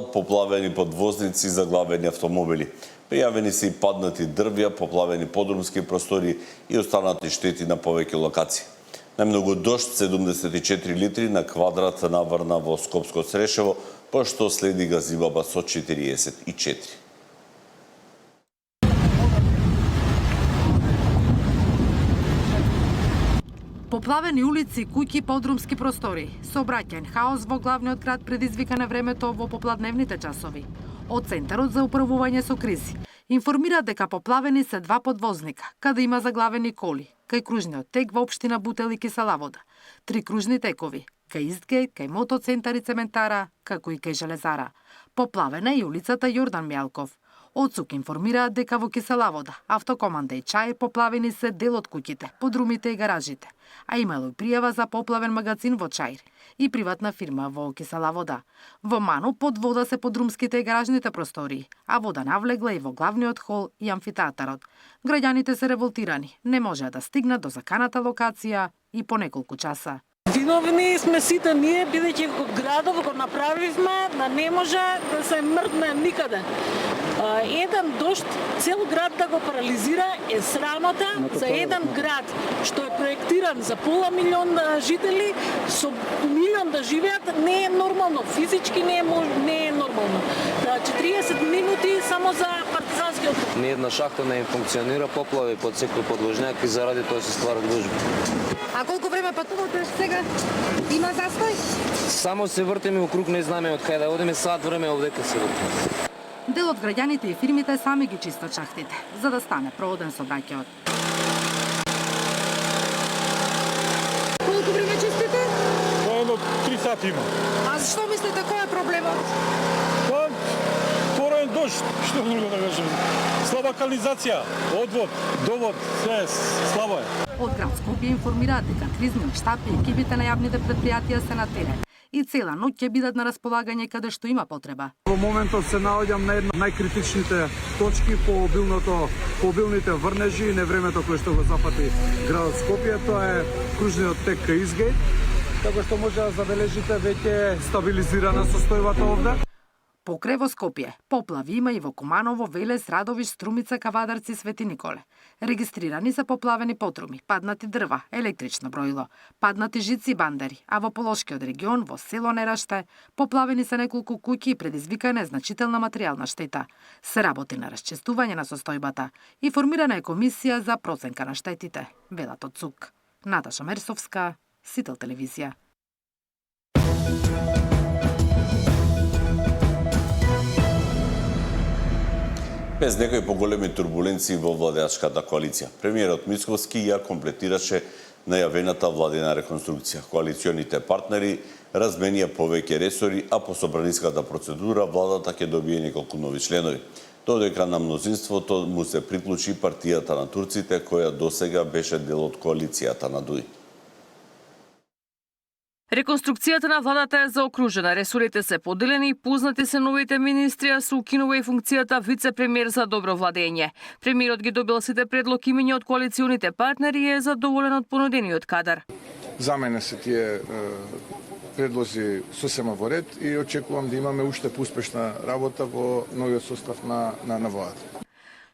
Поплавени подвозници, заглавени автомобили. Пријавени се и паднати дрвја, поплавени подрумски простори и останати штети на повеќе локации. Најмногу дожд, 74 литри на квадрат наврна во Скопско Срешево, пошто следи газибаба со 44. Поплавени улици, куќи, подрумски простори. Сообраќајен хаос во главниот град предизвика на времето во попладневните часови. Од Центарот за управување со кризи информира дека поплавени се 2 подвозника, каде има заглавени коли, кај кружниот тек во општина Бутел и Киселавода, 3 кружни текови, кај Истгејт, кај Мотоцентар и Цементара, како и кај Железара. Поплавена е и улицата Јордан Мјалков. Од СУК информираат дека во Киселавода, Автокоманда и Чаир поплавени се дел од куќите, подрумите и гаражите, а имало и пријава за поплавен магазин во Чаир и приватна фирма во Киселавода. Во Ману под вода се подрумските и гаражните простории, а вода навлегла и во главниот хол и амфитеатарот. Граѓаните се револтирани, не можеа да стигнат до заканата локација и по неколку часа. Виновни сме сите ние, бидејќи градов го направивме, да не може да се мрдне никаде. Еден дожд цел град да го парализира е срамота за еден град што е проектиран за пола милион жители, со милион да живеат, не е нормално, физички не е нормално. 40 минути само за партизанскиот. Ни една шахта не функционира, поплави под секој подложњак и заради тоа се стварат гужви. А колку време патувате сега? Има застој? Само се вртиме округ, не знаме од кај да одиме, сат време овдека се вртиме. Дел од граѓаните и фирмите сами ги чистат шахтите, за да стане проводен сообраќајот. Колку време чистите? Едно 3 сати има. А што мислите, кој е проблемот? Порен дожд, што друго да кажем. Слаба канализација, одвод, довод, све слабо е. Од град Скопје информираат дека кризниот штаб и екипите на јавните предпријатија се на терен и цела ноќ ќе бидат на располагање каде што има потреба. Во моментот се наоѓам на една од најкритичните точки по обилните врнежи и невремето кое што го запати градот Скопје, тоа е кружниот тек кај Истгејт, како што може да забележите веќе стабилизирана состојбата овде. Покрај во Скопје, поплави има и во Куманово, Велес, Радовиш, Струмица, Кавадарци, Свети Николе. Регистрирани се поплавени потруми, паднати дрва, електрично броило, паднати жици и бандери, а во Полошкиот регион, во село Нераште, поплавени се неколку куќи и предизвикана е значителна материјална штета. Се работи на расчистување на состојбата и формирана е комисија за проценка на штетите, велат од СУК. Наташа Мерсовска, Сител телевизија. Без некои поголеми турбуленции во владеачката коалиција. Премиерот Мицковски ја комплетираше најавената владина реконструкција. Коалиционите партнери разменија повеќе ресори, а по собраниската процедура владата ќе добие неколку нови членови. Додека на мнозинството му се приклучи партијата на турците, која досега беше дел од коалицијата на ДУИ. Реконструкцијата на владата е заокружена, ресорите се поделени и познати се новите министри, а се укинува и функцијата вице-премиер за добро владење. Премиерот ги добил сите предлог имиња од коалиционите партнери и е задоволен од понудениот кадар. За мене се тие предлози сосема во ред и очекувам да имаме уште поуспешна работа во новиот состав на владата.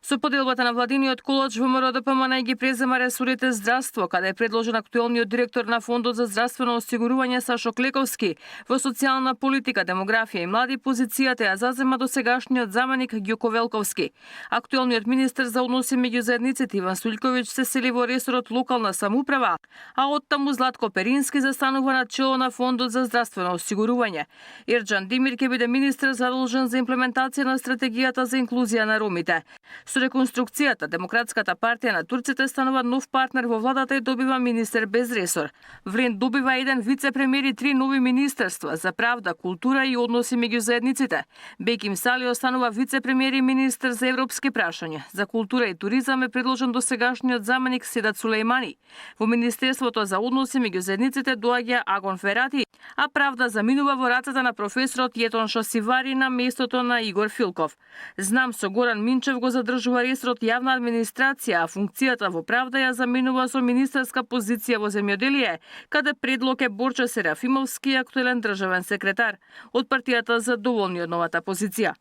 Со поделбата на владиниот колоч ВМРО ДПМН ги презема ресорите здравство, каде е предложен актуелниот директор на Фондот за здравствено осигурување Сашо Клековски. Во социјална политика, демографија и млади позицијата ја зазема досегашниот заменик Ѓуко Велковски. Актуелниот министер за односи меѓу заедниците Иван Стојковиќ се сели во ресорот локална самоуправа, а оттаму Златко Перински застанува на чело на Фондот за здравствено осигурување. Ерџан Димир ќе биде министер задолжен за имплементација на стратегијата за инклузија на ромите. Со реконструкцијата, Демократската партија на турците станува нов партнер во владата и добива министер без ресор. ВРЕН добива еден вице-премиер и 3 нови министерства за правда, култура и односи меѓу заедниците. Беким Сали останува вице-премиер и министер за европски прашања. За култура и туризам е предложен досегашниот заменик Седат Сулејмани. Во Министерството за односи меѓу заедниците доаѓа Агон Ферати, а правда заминува во рацете на професорот Јетон Шосивари на местото на Игор Филков. Знам со Горан Минчев го задржува продолжува ресорот јавна администрација, а функцијата во правда ја заменува со министерска позиција во земјоделие, каде предлог е Борче Серафимовски, актуелен државен секретар. Од партијата задоволни од новата позиција.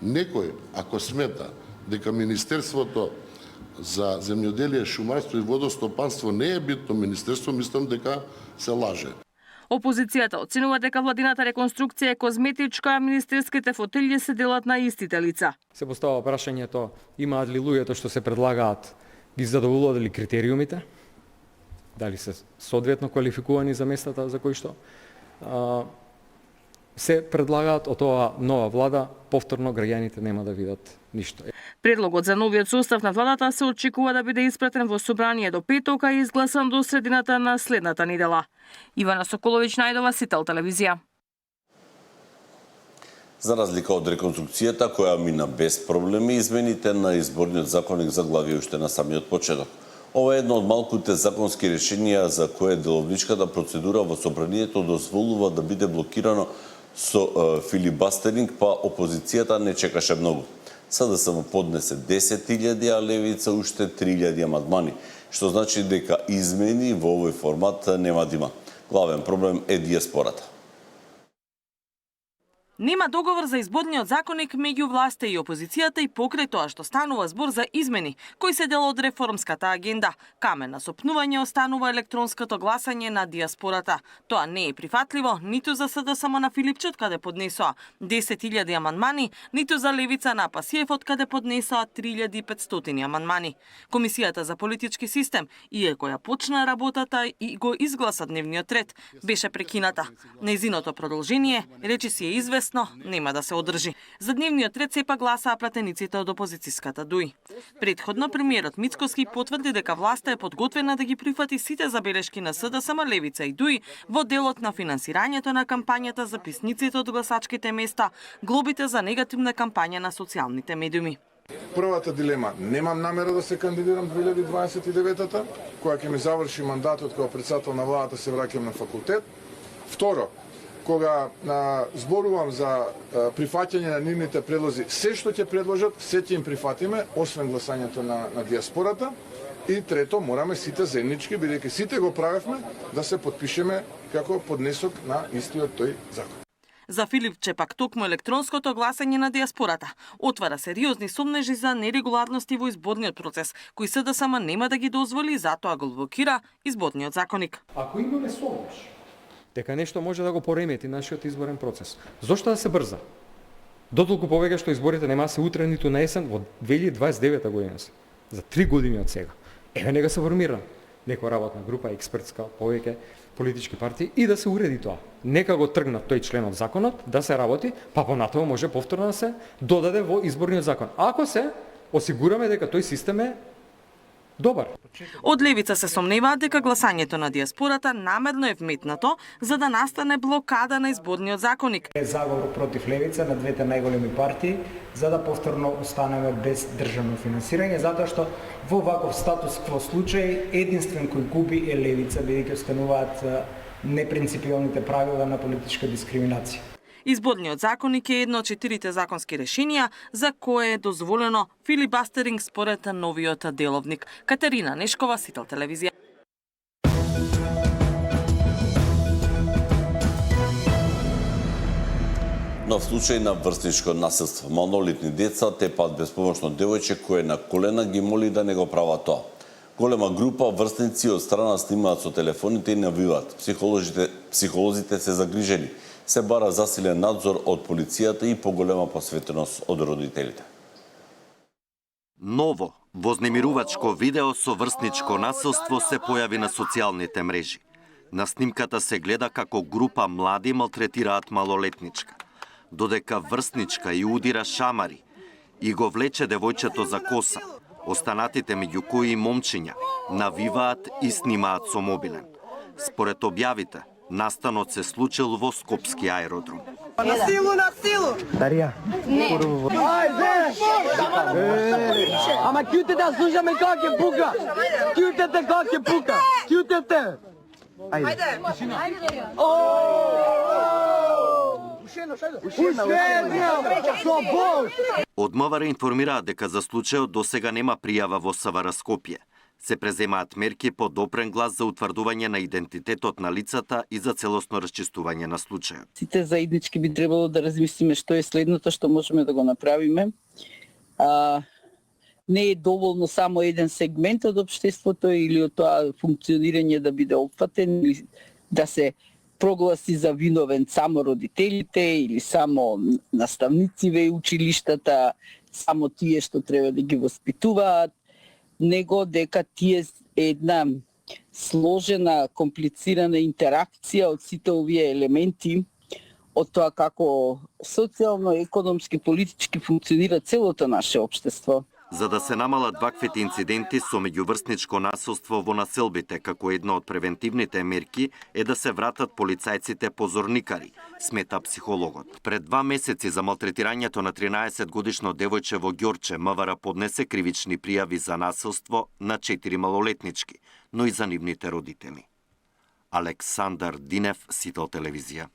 Некој, ако смета дека Министерството за земјоделие, шумарство и водостопанство не е битно министерство, мислам дека се лаже. Опозицијата оценува дека владината реконструкција е козметичка, а министерските фотелји се делат на истите лица. Се постава прашањето, имаат ли луѓето што се предлагаат ги задоволуваат ли критериумите? Дали се соодветно квалификувани за местата за кои што се предлагаат од оваа нова влада, повторно граѓаните нема да видат ништо. Предлогот за новиот состав на владата се очекува да биде испратен во собрание до петок, а изгласан до средината на следната недела. Ивана Соколовиќ, Најдова, Сител телевизија. За разлика од реконструкцијата која мина без проблеми, измените на изборниот законник заглави уште на самиот почеток. Ова е едно од малкуте законски решенија за кое деловничката процедура во собранието дозволува да биде блокирано со филибастеринг, па опозицијата не чекаше многу. СДСМ поднесе 10.000, а Левица уште 3.000 амандмани, што значи дека измени во овој формат нема да има. Главен проблем е диаспората. Нема договор за изборниот законник меѓу власта и опозицијата и покрај тоа што станува збор за измени, кои се дел од реформската агенда. Камен на сопнување останува електронското гласање на диаспората. Тоа не е прифатливо ниту за СДСМ на Филипчот, каде поднесоа 10.000 амандмани, ниту за Левица на Пасиевот, каде поднесоа 3.500 амандмани. Комисијата за политички систем, иако ја почна работата и го изгласа дневниот ред, беше прекината. Нејзиното продолжение, речи си е известно, нема да се одржи. За дневниот ред сепак гласаа пратениците од опозицијската ДУИ. Предходно премиерот Мицкоски потврди дека власта е подготвена да ги прифати сите забелешки на СДСМ, Левица и ДУИ во делот на финансирањето на кампањата за писниците од гласачките места, глобите за негативна кампања на социјалните медиуми. Првата дилема, немам намера да се кандидирам 2029-та, која ќе ми заврши мандатот како председател на владата, се враќам на факултет. Второ, кога зборувам за прифаќање на нивните предлози, се што ќе предложат, се ќе им прифатиме, освен гласањето на диаспората. И трето, мораме сите заеднички, бидејќи сите го правевме, да се подпишеме како поднесок на истиот тој закон. За Филипче пак токму електронското гласање на диаспората отвара сериозни сомнежи за нерегуларности во изборниот процес, кои СДСМ нема да ги дозволи, затоа го блокира изборниот законник. Ако имаме сомнеж дека нешто може да го поремети нашиот изборен процес, зошто да се брза? Дотолку повеќе што изборите нема се утре ниту на есен, во 2029 година се. За 3 години од сега. Еве нека се формира некоја работна група, експертска, повеќе политички партии и да се уреди тоа. Нека го тргнат тој член од законот, да се работи, па понатаму може повторно да се додаде во изборниот закон. Ако се осигураме дека тој систем е добар. Од Левица се сомневаат дека гласањето на диаспората намерно е вметнато за да настане блокада на изборниот законник. Е заговор против Левица на двете најголеми партии за да повторно останеме без државно финансирање, затоа што во ваков статус кво случај единствен кој губи е Левица, бидејќи остануваат непринципиалните правила на политичка дискриминација. Изборниот законник е едно од 4 законски решенија за кое е дозволено филибастеринг според новиот деловник. Катерина Нешкова, Сител телевизија. Но в случај на врсничко насилство, малолетни деца тепаат безпомошно девојче кое на колена ги моли да не го прават тоа. Голема група врсници од страна снимаат со телефоните и навиваат. Психолозите се загрижени. Се бара засилен надзор од полицијата и поголема посветеност од родителите. Ново, вознемирувачко видео со врсничко насилство се појави на социјалните мрежи. На снимката се гледа како група млади малтретираат малолетничка, додека врсничка и удира шамари и го влече девојчето за коса. Останатите, меѓу кои и момчиња, навиваат и снимаат со мобилен. Според објавите, настанот се случил во Скопски аеродром. На силу, на силу! Дарија. Не. Ајде! Ама кјутете да слушаме како ќе пука. Кјутете како ќе пука. Кјутете. Ајде. Од МВР информираат дека за случајот досега нема пријава во СВР Скопје. Се преземаат мерки по допрен глас за утврдување на идентитетот на лицата и за целосно расчистување на случајот. Сите заеднички би требало да размислиме што е следното што можеме да го направиме. Не е доволно само еден сегмент од општеството или од тоа функционирање да биде опфатен или да се прогласи за виновен само родителите или само наставниците и училиштата, само тие што треба да ги воспитуваат, него дека тие е една сложена, комплицирана интеракција од сите овие елементи, од тоа како социјално, економски, политички функционира целото наше општество. За да се намалат ваквите инциденти со меѓуврсничко насилство во населбите, како една од превентивните мерки е да се вратат полицајците позорникари, смета психологот. Пред 2 месеци за малтретирањето на 13-годишно девојче во Ѓорче, МВР поднесе кривични пријави за насилство на 4 малолетнички, но и за нивните родители. Александар Динев, Сител телевизија.